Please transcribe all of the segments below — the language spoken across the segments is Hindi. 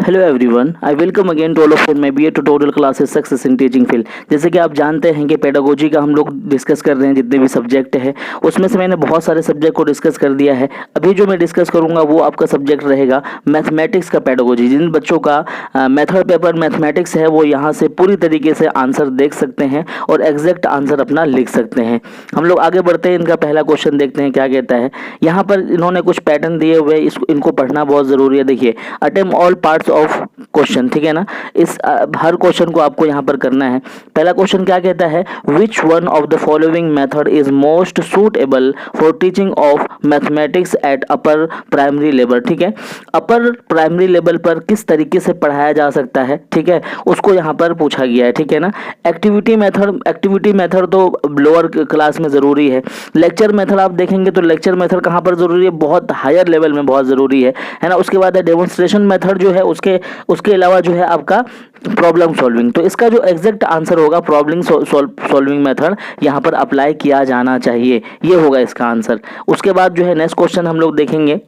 Hello everyone, I welcome again to all of my BA tutorial classes success in teaching field. जैसे कि आप जानते हैं कि पेडागोजी का हम लोग डिस्कस कर रहे हैं, जितने भी सब्जेक्ट है उसमें से मैंने बहुत सारे सब्जेक्ट को डिस्कस कर दिया है। अभी जो मैं डिस्कस करूंगा वो आपका सब्जेक्ट रहेगा मैथमेटिक्स का पेडागोजी। जिन बच्चों का मेथड पेपर मैथमेटिक्स है वो यहाँ से पूरी तरीके से आंसर देख सकते हैं और एग्जैक्ट आंसर अपना लिख सकते हैं। हम लोग आगे बढ़ते हैं, इनका पहला क्वेश्चन देखते हैं क्या कहता है। यहाँ पर इन्होंने कुछ पैटर्न दिए हुए, इनको पढ़ना बहुत जरूरी है। देखिए, attempt all parts of question, ठीक है ना। इस हर क्वेश्चन को आपको यहाँ पर करना है। पहला क्वेश्चन क्या कहता है, which one of the following method is most suitable for teaching of mathematics at upper primary level. ठीक है, अपर प्राइमरी लेवल पर किस तरीके से पढ़ाया जा सकता है, ठीक है, उसको यहाँ पर पूछा गया है। ठीक है ना। एक्टिविटी मेथड तो लोअर क्लास में जरूरी है। लेक्चर मेथड आप देखेंगे तो लेक्चर मेथड कहाँ पर जरूरी है, बहुत हायर लेवल में बहुत जरूरी है ना। उसके बाद डेमोन्स्ट्रेशन मेथड जो है उसके अलावा जो है आपका प्रॉब्लम सॉल्विंग। तो इसका जो एग्जैक्ट आंसर होगा प्रॉब्लम सॉल्विंग मेथड यहाँ पर अप्लाई किया जाना चाहिए, ये होगा इसका आंसर। उसके बाद जो है नेक्स्ट क्वेश्चन हम लोग देखेंगे।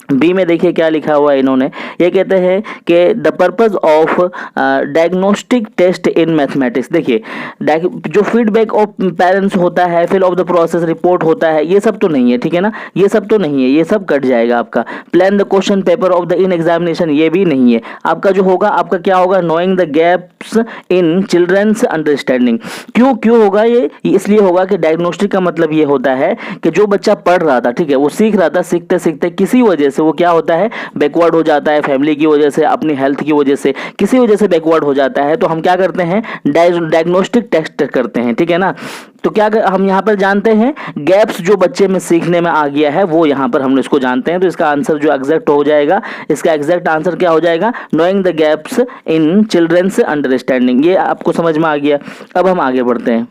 बी में देखिए क्या लिखा हुआ है इन्होंने, ये कहते हैं कि the purpose of diagnostic test in mathematics. देखिए, जो फीडबैक ऑफ पेरेंट्स होता है, fill of the process report होता है, ये सब तो नहीं है। ठीक है ना, ये सब तो नहीं है, ये सब कट जाएगा आपका। Plan the question paper of the in examination, ये भी नहीं है आपका। जो होगा आपका क्या होगा, knowing the gaps in children's understanding. क्यों होगा ये, इसलिए होगा कि डायग्नोस्टिक का मतलब ये होता है कि जो बच्चा पढ़ रहा था, ठीक है, वो सीख रहा था, सीखते सीखते किसी वजह से वो क्या होता है, बैकवर्ड हो जाता है। फैमिली की वजह से, अपनी हेल्थ की वजह से, किसी वजह से बैकवर्ड हो जाता है। तो हम क्या करते हैं, डायग्नोस्टिक टेस्ट करते हैं। ठीक है ना। तो क्या हम यहाँ पर जानते हैं, गैप्स जो बच्चे में सीखने में आ गया है वो यहाँ पर हम इसको जानते हैं। तो इसका आंसर जो एग्जैक्ट हो जाएगा, इसका एग्जैक्ट आंसर क्या हो जाएगा, knowing the gaps in children's understanding. ये आपको समझ में आ गया। अब हम आगे बढ़ते हैं।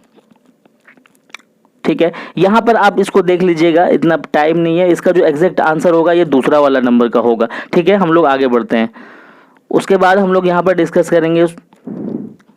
ठीक है, यहां पर आप इसको देख लीजिएगा, इतना टाइम नहीं है। इसका जो एग्जैक्ट आंसर होगा ये दूसरा वाला नंबर का होगा। ठीक है, हम लोग आगे बढ़ते हैं। उसके बाद हम लोग यहां पर डिस्कस करेंगे।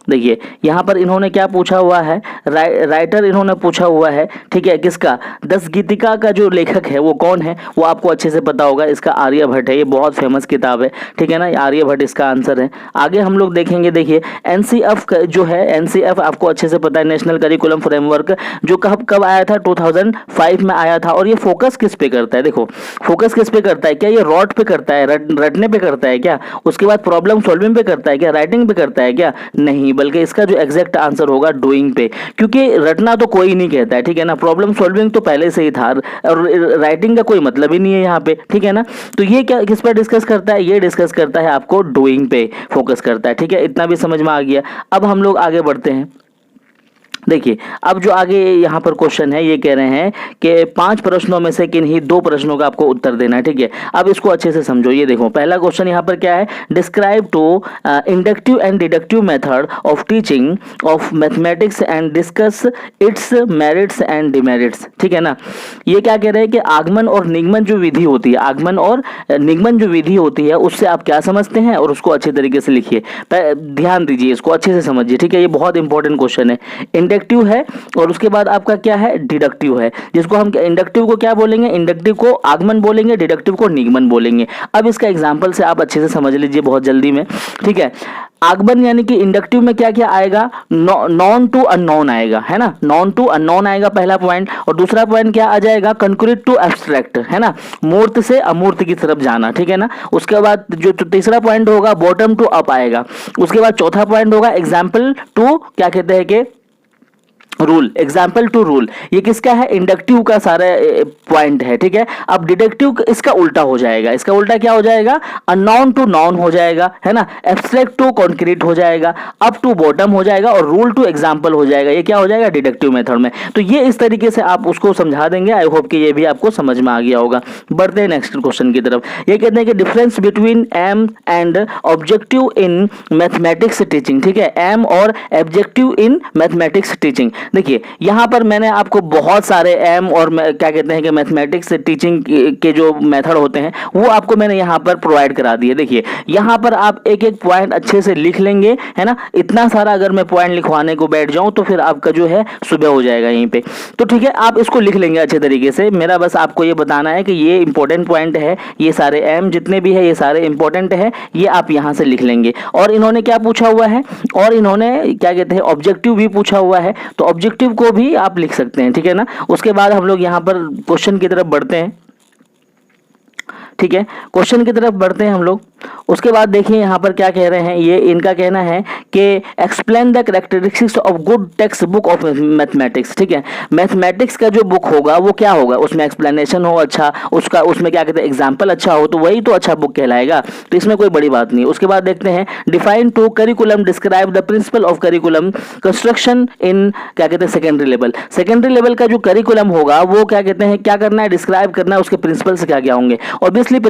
देखिए, यहाँ पर इन्होंने क्या पूछा हुआ है, राइटर इन्होंने पूछा हुआ है, ठीक है, किसका, दस गीतिका का जो लेखक है वो कौन है, वो आपको अच्छे से पता होगा। इसका आर्यभट्ट है, ये बहुत फेमस किताब है। ठीक है ना, आर्यभट्ट इसका आंसर है। आगे हम लोग देखेंगे। देखिए, एनसीएफ जो है, एनसीएफ आपको अच्छे से पता है, नेशनल करिकुलम फ्रेमवर्क, जो कब आया था, 2005 में आया था। और ये फोकस किस पे करता है, देखो फोकस किस पे करता है, क्या ये रॉट पे करता है, रटने पे करता है क्या, उसके बाद प्रॉब्लम सॉल्विंग पे करता है क्या, राइटिंग पे करता है क्या, नहीं, बल्कि इसका जो एग्जैक्ट आंसर होगा डूइंग पे। क्योंकि रटना तो कोई नहीं कहता है, ठीक है ना, प्रॉब्लम सॉल्विंग तो पहले से ही था और राइटिंग का कोई मतलब ही नहीं है यहाँ पे। ठीक है ना। तो ये क्या किस पर डिस्कस करता है, ये डिस्कस करता है आपको डूइंग पे फोकस करता है। ठीक है, इतना भी समझ में आ गया। अब हम लोग आगे बढ़ते हैं। देखिए, अब जो आगे यहाँ पर क्वेश्चन है, ये कह रहे हैं कि 5 प्रश्नों में से किन्हीं 2 प्रश्नों का आपको उत्तर देना है। ठीक है, अब इसको अच्छे से समझो। ये देखो, पहला क्वेश्चन यहाँ पर क्या है, describe to inductive and deductive method of teaching of mathematics and discuss its merits and demerits. ठीक है ना। ये क्या कह रहे हैं कि आगमन और निगमन जो विधि होती है, आगमन और निगमन जो विधि होती है, उससे आप क्या समझते हैं और उसको अच्छे तरीके से लिखिए। ध्यान दीजिए, इसको अच्छे से समझिए। ठीक है, ये बहुत इंपॉर्टेंट क्वेश्चन है। इंडक्टिव है और उसके बाद आपका क्या है, डिडक्टिव है। जिसको हम इंडक्टिव को क्या बोलेंगे, इंडक्टिव को आगमन बोलेंगे, डिडक्टिव को निगमन बोलेंगे। अब इसका एग्जांपल से आप अच्छे से समझ लीजिए बहुत जल्दी में। ठीक है, आगमन यानी कि इंडक्टिव में क्या क्या आएगा, नॉन टू अननोन आएगा, है ना, नॉन टू अननोन आएगा पहला पॉइंट। और दूसरा पॉइंट क्या आ जाएगा, कंक्रीट टू एब्स्ट्रैक्ट, है ना, मूर्त से अमूर्त की तरफ जाना। ठीक है ना। उसके बाद जो तीसरा पॉइंट होगा, बॉटम टू अप आएगा। उसके बाद चौथा पॉइंट होगा, एग्जाम्पल टू क्या कहते हैं कि रूल, एग्जाम्पल टू रूल। ये किसका है, इंडक्टिव का सारा पॉइंट है। ठीक है। अब डिडक्टिव इसका उल्टा हो जाएगा, इसका उल्टा क्या हो जाएगा, अननोन टू नॉन हो जाएगा, है ना, एब्स्ट्रैक्ट टू कॉन्क्रीट हो जाएगा, अप टू बॉटम हो जाएगा और रूल टू एग्जाम्पल हो जाएगा। ये क्या हो जाएगा, डिडक्टिव मेथड में। तो ये इस तरीके से आप उसको समझा देंगे। आई होप कि ये भी आपको समझ में आ गया होगा। बढ़ते हैं नेक्स्ट क्वेश्चन की तरफ। ये कहते हैं कि difference between aim and objective in mathematics teaching. ठीक है, एम और ऑब्जेक्टिव इन मैथमेटिक्स टीचिंग। देखिए यहाँ पर मैंने आपको बहुत सारे एम और क्या कहते हैं कि मैथमेटिक्स टीचिंग के जो मेथड होते हैं वो आपको मैंने यहाँ पर प्रोवाइड करा दिए। देखिए यहाँ पर आप एक एक पॉइंट अच्छे से लिख लेंगे, है ना। इतना सारा अगर मैं पॉइंट लिखवाने को बैठ जाऊं तो फिर आपका जो है सुबह हो जाएगा यहीं पे। तो ठीक है, आप इसको लिख लेंगे अच्छे तरीके से। मेरा बस आपको ये बताना है कि ये इंपॉर्टेंट पॉइंट है, ये सारे एम जितने भी है ये सारे इंपॉर्टेंट है, ये आप यहाँ से लिख लेंगे। और इन्होंने क्या पूछा हुआ है, और इन्होंने क्या कहते हैं ऑब्जेक्टिव भी पूछा हुआ है, तो ऑब्जेक्टिव को भी आप लिख सकते हैं, ठीक है ना। उसके बाद हम लोग यहाँ पर क्वेश्चन की तरफ बढ़ते हैं, ठीक है। क्वेश्चन की तरफ बढ़ते हैं हम लोग। उसके बाद देखिए यहाँ पर क्या कह रहे हैं, ये इनका कहना है कि explain the characteristics of good text book of mathematics, ठीक है। मैथमेटिक्स का जो बुक होगा वो क्या होगा, उसमें एक्सप्लेनेशन हो अच्छा, उसका उसमें क्या कहते हैं एग्जाम्पल अच्छा हो, तो वही तो अच्छा बुक कहलाएगा, तो इसमें कोई बड़ी बात नहीं है। उसके बाद देखते हैं define to curriculum describe the principle of curriculum construction in क्या कहते हैं सेकेंडरी लेवल। सेकेंडरी लेवल का जो करिकुलम होगा वो क्या कहते हैं, क्या करना है, डिस्क्राइब करना है, उसके प्रिंसिपल्स क्या क्या होंगे। ऑब्वियसली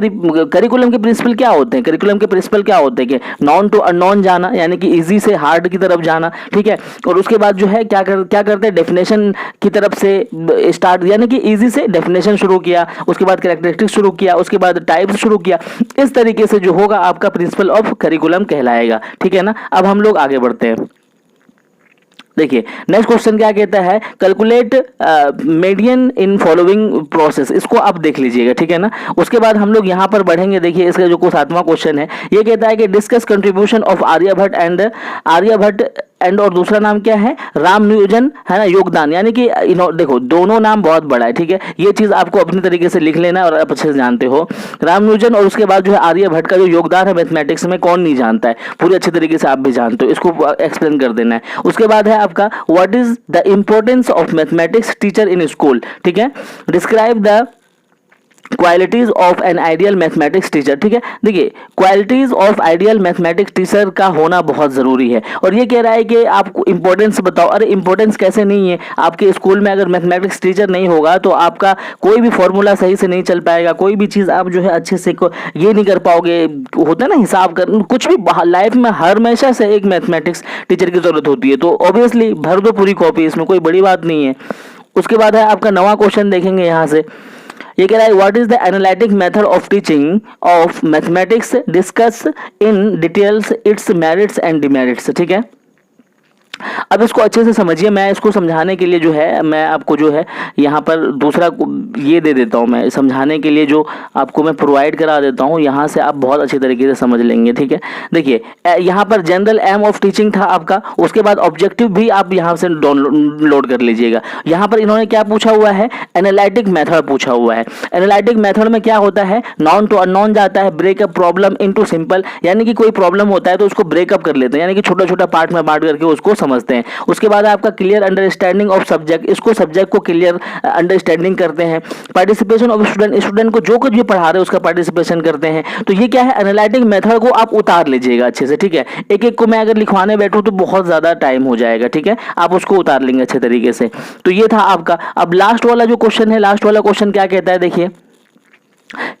करिकुलम के प्रिंसिपल क्या होते हैं, करिकुलम के प्रिंसिपल क्या होते हैं कि नॉन टू अननोन जाना, यानी कि इजी से हार्ड की तरफ जाना, ठीक है। और उसके बाद जो है क्या करते हैं, डेफिनेशन की तरफ से स्टार्ट, यानी कि इजी से डेफिनेशन शुरू किया, उसके बाद कैरेक्टरिस्टिक्स शुरू किया, उसके बाद टाइप्स शुरू किया। इस तरीके से जो होगा आपका प्रिंसिपल ऑफ करिकुलम कहलाएगा, ठीक है ना। अब हम लोग आगे बढ़ते हैं। देखिए नेक्स्ट क्वेश्चन क्या कहता है, calculate median in following process, इसको आप देख लीजिएगा, ठीक है ना। उसके बाद हम लोग यहाँ पर बढ़ेंगे। देखिए इसका जो 7वां क्वेश्चन है ये कहता है कि discuss contribution of Aryabhatta and और दूसरा नाम क्या है, रामानुजन, है ना, योगदान, यानी कि देखो दोनों नाम बहुत बड़ा है, ठीक है। ये चीज आपको अपने तरीके से लिख लेना और आप अच्छे से जानते हो। रामानुजन और उसके बाद जो है आर्यभट्ट का जो योगदान है मैथमेटिक्स में कौन नहीं जानता है, पूरे अच्छे तरीके से आप भी जानते हो, इसको एक्सप्लेन कर देना है। उसके बाद है आपका what is the importance of mathematics teacher in school, ठीक है। Describe the qualities of an ideal mathematics teacher, ठीक है। देखिए qualities of ideal mathematics teacher का होना बहुत जरूरी है। और ये कह रहा है कि आपको इंपॉर्टेंस बताओ। अरे इंपॉर्टेंस कैसे नहीं है, आपके स्कूल में अगर मैथमेटिक्स टीचर नहीं होगा तो आपका कोई भी फॉर्मूला सही से नहीं चल पाएगा, कोई भी चीज आप जो है अच्छे से ये नहीं कर पाओगे। होता है ना हिसाब कर, कुछ भी लाइफ में हमेशा से एक मैथमेटिक्स टीचर की जरूरत होती है, तो ऑब्वियसली भर दो पूरी कॉपी, इसमें कोई बड़ी बात नहीं है। उसके बाद है आपका 9वां क्वेश्चन देखेंगे यहाँ से। ये कह रहा है what is the analytic method of teaching of mathematics, discuss in details it's merits and demerits, ठीक है। अब इसको अच्छे से समझिए। मैं इसको समझाने के लिए जो है मैं आपको जो है यहाँ पर दूसरा ये दे देता हूँ, मैं समझाने के लिए जो आपको मैं प्रोवाइड करा देता हूँ, यहाँ से आप बहुत अच्छे तरीके से समझ लेंगे, ठीक है। देखिए यहाँ पर जनरल एम ऑफ टीचिंग था आपका, उसके बाद ऑब्जेक्टिव भी आप यहाँ से डाउनलोड कर लीजिएगा। यहाँ पर इन्होंने क्या पूछा हुआ है, एनालिटिक मेथड पूछा हुआ है। एनालिटिक मेथड में क्या होता है, नॉन टू अननोन जाता है, ब्रेकअप प्रॉब्लम इनटू सिंपल, यानी कि कोई प्रॉब्लम होता है तो उसको ब्रेकअप कर लेते हैं, यानी कि छोटा छोटा पार्ट में बांट करके उसको समझते हैं। उसके बाद आपका क्लियर अंडरस्टैंडिंग ऑफ सब्जेक्ट, इसको सब्जेक्ट को क्लियर अंडरस्टैंडिंग करते हैं। पार्टिसिपेशन ऑफ स्टूडेंट, स्टूडेंट को जो कुछ भी पढ़ा रहे हैं उसका पार्टिसिपेशन करते हैं। तो ये क्या है, एनालिटिक मेथड को आप उतार लीजिएगा अच्छे से, ठीक है। एक एक को मैं अगर लिखवाने बैठूं तो बहुत ज्यादा टाइम हो जाएगा, ठीक है। आप उसको उतार लेंगे अच्छे तरीके से। तो ये था आपका। अब लास्ट वाला जो क्वेश्चन है, लास्ट वाला क्वेश्चन क्या कहता है, देखिए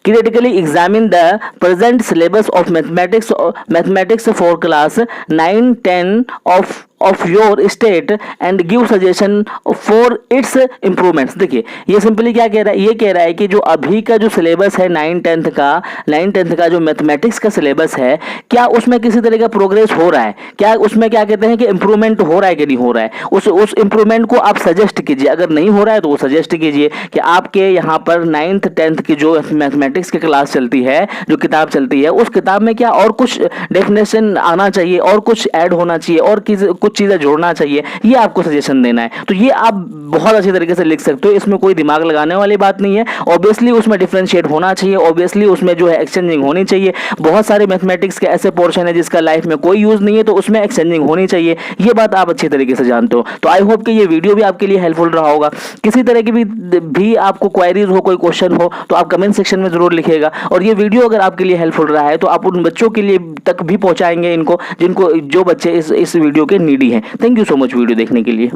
critically examine the present syllabus of mathematics for class 9-10 of your state and give suggestion for its improvements। देखिए ये सिंपली क्या कह रहा है, ये कह रहा है कि जो अभी का जो सिलेबस है 9-10 का जो मैथमेटिक्स का सिलेबस है, क्या उसमें किसी तरह का प्रोग्रेस हो रहा है, क्या उसमें क्या कहते हैं कि इंप्रूवमेंट हो रहा है कि नहीं हो रहा है। उस इंप्रूवमेंट को आप सजेस्ट कीजिए। अगर नहीं हो रहा है तो वो सजेस्ट कीजिए कि आपके यहाँ पर 9th-10th की जो मैथमेटिक्स की क्लास चलती है, जो किताब चलती है, उस किताब में क्या और कुछ डेफिनेशन आना चाहिए, और कुछ ऐड होना चाहिए, और कुछ चीजें जोड़ना चाहिए, ये आपको सजेशन देना है। तो ये आप बहुत अच्छे तरीके से लिख सकते हो, इसमें कोई दिमाग लगाने वाली बात नहीं है। ऑब्वियसली उसमें डिफरेंशिएट होना चाहिए, ऑब्वियसली उसमें जो है एक्सचेंजिंग होनी चाहिए। बहुत सारे मैथमेटिक्स के ऐसे पोर्शन है जिसका लाइफ में कोई यूज नहीं है, तो उसमें एक्सचेंजिंग होनी चाहिए। ये बात आप अच्छे तरीके से जानते हो। तो आई होप कि ये वीडियो भी आपके लिए हेल्पफुल रहा होगा। किसी तरह की भी आपको क्वेरीज हो, कोई क्वेश्चन हो, तो आप कमेंट सेक्शन में जरूर लिखिएगा। और ये वीडियो अगर आपके लिए हेल्पफुल रहा है तो आप उन बच्चों के लिए तक भी पहुंचाएंगे इनको, जो बच्चे इस वीडियो के नीडी हैं। Thank you so much video देखने के लिए।